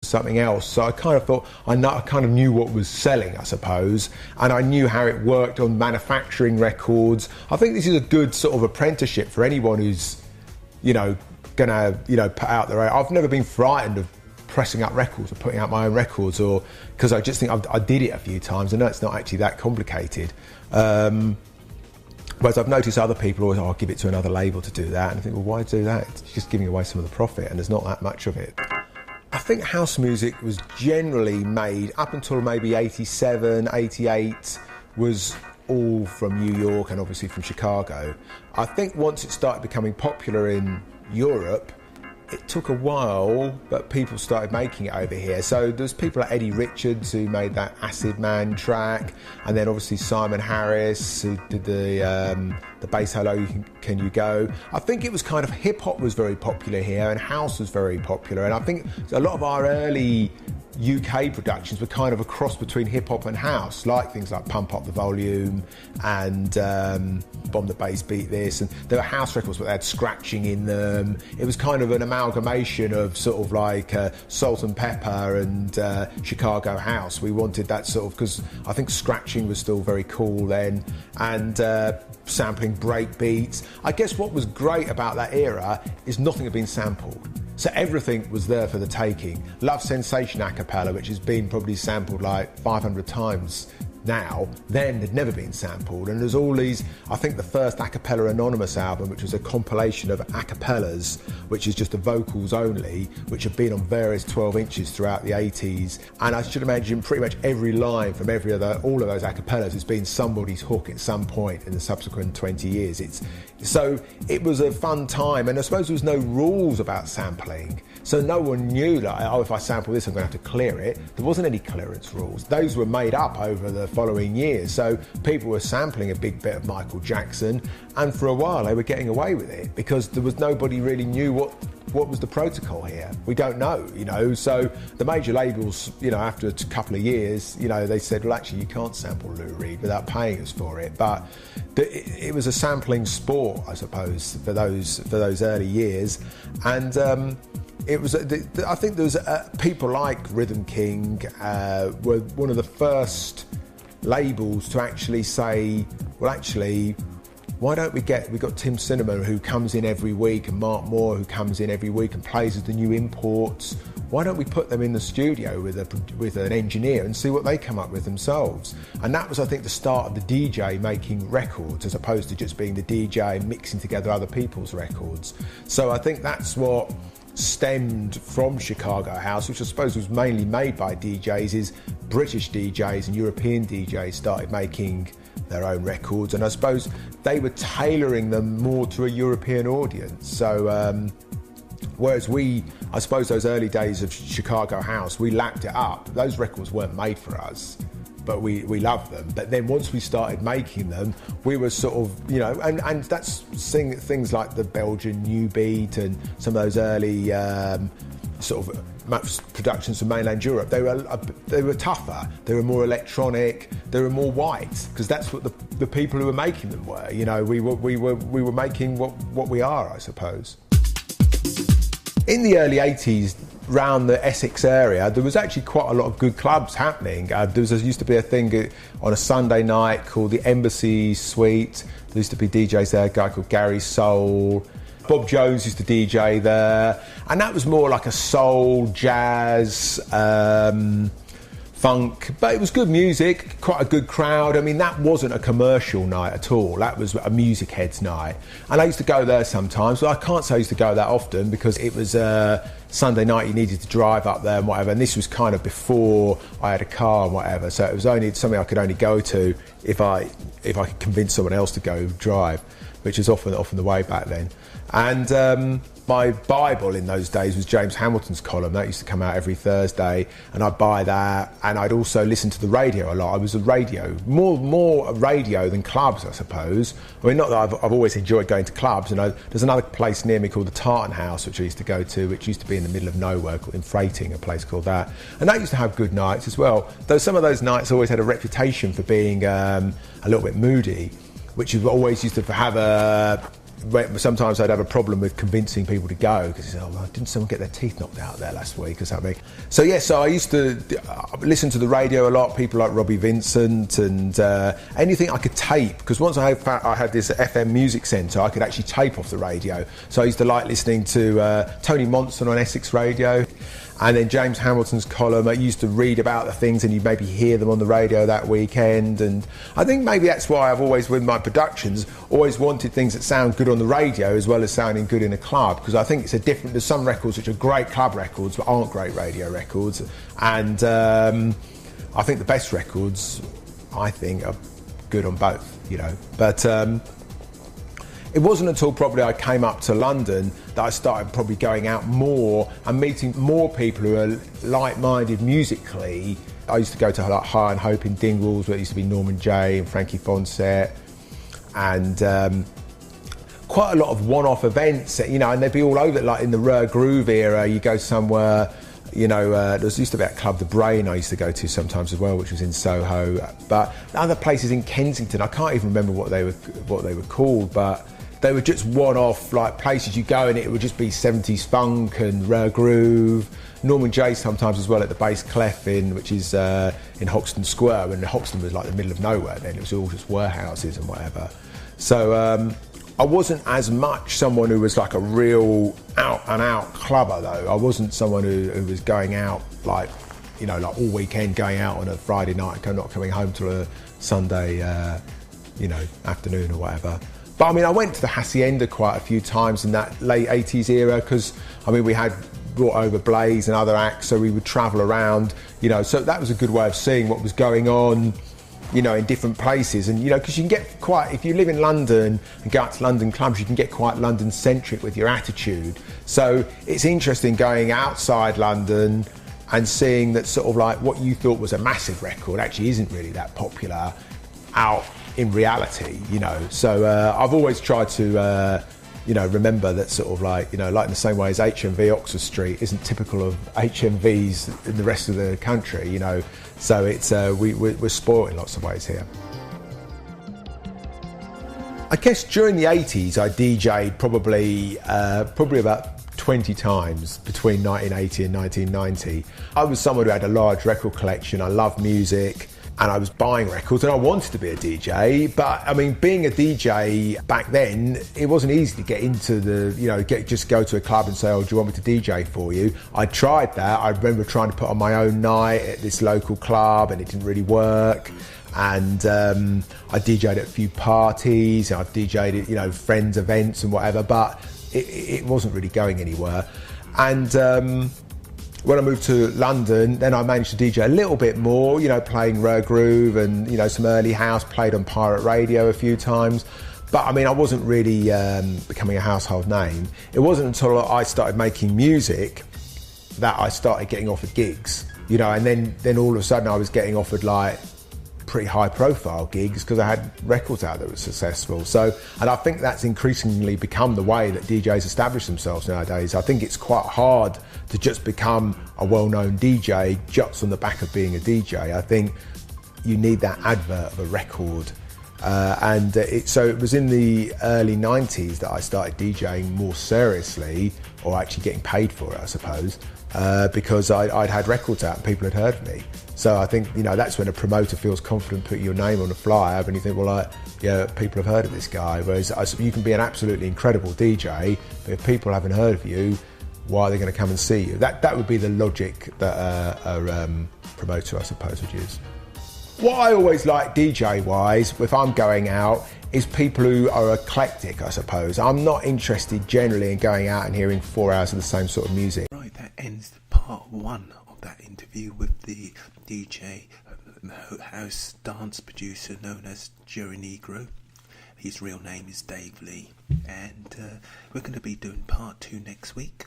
something else. So I kind of thought, I kind of knew what was selling, I suppose, and I knew how it worked on manufacturing records. I think this is a good sort of apprenticeship for anyone who's, gonna, put out their own. I've never been frightened of pressing up records or putting out my own records, or because I just think I did it a few times. I know it's not actually that complicated. Whereas I've noticed other people always, I'll give it to another label to do that. And I think, well, why do that? It's just giving away some of the profit, and there's not that much of it. I think house music was generally made up until maybe 87, 88, was all from New York and obviously from Chicago. I think once it started becoming popular in Europe, it took a while, but people started making it over here. So there's people like Eddie Richards who made that Acid Man track, and then obviously Simon Harris who did the bass Hello Can You Go. I think it was kind of, hip hop was very popular here and house was very popular, and I think a lot of our early UK productions were kind of a cross between hip hop and house, like things like Pump Up the Volume and Bomb the Bass Beat This, and there were house records but they had scratching in them. It was kind of an amalgamation of sort of like Salt and Pepper and Chicago house. We wanted that sort of, because I think scratching was still very cool then, and sampling break beats. I guess what was great about that era is nothing had been sampled. So everything was there for the taking. Love Sensation a cappella, which has been probably sampled like 500 times now, then had never been sampled. And there's all these, I think the first A Cappella Anonymous album, which was a compilation of a cappellas, which is just the vocals only, which have been on various 12 inches throughout the 80s. And I should imagine pretty much every line from all of those a cappellas has been somebody's hook at some point in the subsequent 20 years. So it was a fun time, and I suppose there was no rules about sampling. So no one knew that, if I sample this, I'm going to have to clear it. There wasn't any clearance rules. Those were made up over the following years. So people were sampling a big bit of Michael Jackson, and for a while they were getting away with it because nobody really knew what was the protocol here. We don't know, So the major labels, after a couple of years, they said, well, actually, you can't sample Lou Reed without paying us for it. But it was a sampling sport, I suppose, for those early years, and. It was. I think there was people like Rhythm King were one of the first labels to actually say, well, actually, why don't we've got Tim Cinnamon who comes in every week, and Mark Moore who comes in every week and plays with the new imports. Why don't we put them in the studio with an engineer and see what they come up with themselves? And that was, I think, the start of the DJ making records, as opposed to just being the DJ mixing together other people's records. So I think that's what stemmed from Chicago house, which I suppose was mainly made by DJs, is British DJs and European DJs started making their own records, and I suppose they were tailoring them more to a European audience. So whereas I suppose those early days of Chicago house, we lapped it up. Those records weren't made for us, but we loved them. But then once we started making them, we were sort of, and that's things like the Belgian New Beat and some of those early sort of productions from mainland Europe. They were tougher, they were more electronic, they were more white, because that's what the people who were making them were. We were making what we are, I suppose. In the early 80s, around the Essex area, there was actually quite a lot of good clubs happening. There used to be a thing on a Sunday night called the Embassy Suite. There used to be DJs there, a guy called Gary Soul. Bob Jones used to DJ there. And that was more like a soul, jazz, funk, but it was good music, quite a good crowd. I mean, that wasn't a commercial night at all. That was a music heads night. And I used to go there sometimes. Well, I can't say I used to go that often because it was Sunday night, you needed to drive up there and whatever. And this was kind of before I had a car and whatever. So it was only something I could only go to if I could convince someone else to go drive, which is often the way back then. And my Bible in those days was James Hamilton's column. That used to come out every Thursday, and I'd buy that, and I'd also listen to the radio a lot. I was a radio, more radio than clubs, I suppose. I mean, not that I've always enjoyed going to clubs. There's another place near me called the Tartan House, which I used to go to, which used to be in the middle of nowhere, in Freighting, a place called that. And that used to have good nights as well. Though some of those nights always had a reputation for being a little bit moody, which always used to have sometimes I'd have a problem with convincing people to go because didn't someone get their teeth knocked out there last week or something? So I used to listen to the radio a lot, people like Robbie Vincent and anything I could tape, because once I had this FM music centre, I could actually tape off the radio. So I used to like listening to Tony Monson on Essex Radio. And then James Hamilton's column, I used to read about the things and you'd maybe hear them on the radio that weekend. And I think maybe that's why I've always, with my productions, always wanted things that sound good on the radio as well as sounding good in a club. Because I think there's some records which are great club records but aren't great radio records. And I think the best records, I think, are good on both, But it wasn't until probably I came up to London that I started probably going out more and meeting more people who are like-minded musically. I used to go to like High and Hope in Dingwalls, where it used to be Norman Jay and Frankie Fonsett, and quite a lot of one-off events, and they'd be all over, like in the Rare Groove era. You go somewhere, there used to be that club, The Brain, I used to go to sometimes as well, which was in Soho. But other places in Kensington, I can't even remember what they were called, but they were just one-off like places you go and it would just be 70s funk and Rare Groove. Norman Jay sometimes as well at the Bass Clef which is in Hoxton Square, and Hoxton was like the middle of nowhere then. It was all just warehouses and whatever. So I wasn't as much someone who was like a real out-and-out clubber, though. I wasn't someone who was going out like all weekend, going out on a Friday night, not coming home till a Sunday, afternoon or whatever. But I mean, I went to the Hacienda quite a few times in that late 80s era because, we had brought over Blaze and other acts, so we would travel around, so that was a good way of seeing what was going on, in different places. And, because you can get if you live in London and go out to London clubs, you can get quite London-centric with your attitude. So it's interesting going outside London and seeing that sort of like what you thought was a massive record actually isn't really that popular out in reality, So I've always tried to, remember that sort of like in the same way as HMV Oxford Street isn't typical of HMVs in the rest of the country, So it's we're spoiled in lots of ways here. I guess during the 80s I DJ'd probably about 20 times between 1980 and 1990. I was someone who had a large record collection. I loved music. And I was buying records and I wanted to be a DJ, but being a DJ back then, it wasn't easy to get into just go to a club and say, do you want me to DJ for you? I tried that. I remember trying to put on my own night at this local club and it didn't really work. And I DJ'd at a few parties, and I've DJ'd at, friends' events and whatever, but it wasn't really going anywhere. And when I moved to London, then I managed to DJ a little bit more, playing Rare Groove and, some early house, played on pirate radio a few times. But I wasn't really becoming a household name. It wasn't until I started making music that I started getting offered gigs, and then all of a sudden I was getting offered like pretty high profile gigs because I had records out that were successful. And I think that's increasingly become the way that DJs establish themselves nowadays. I think it's quite hard to just become a well-known DJ just on the back of being a DJ. I think you need that advert of a record. So it was in the early 90s that I started DJing more seriously, or actually getting paid for it, I suppose, because I'd had records out and people had heard of me. So I think, that's when a promoter feels confident putting your name on a flyer, and you think, people have heard of this guy. Whereas you can be an absolutely incredible DJ, but if people haven't heard of you, why are they going to come and see you? That would be the logic that a promoter, I suppose, would use. What I always like DJ-wise, if I'm going out, is people who are eclectic, I suppose. I'm not interested generally in going out and hearing 4 hours of the same sort of music. Right, that ends part one of that interview with the DJ, house dance producer known as Jerry Negro. His real name is Dave Lee, and we're going to be doing part 2 next week.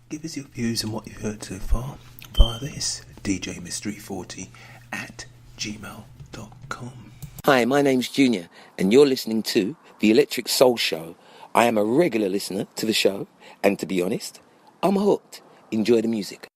Give us your views on what you've heard so far via this djmystery40@gmail.com. Hi, my name's Junior, and you're listening to the Electric Soul Show. I am a regular listener to the show, and to be honest, I'm hooked. Enjoy the music.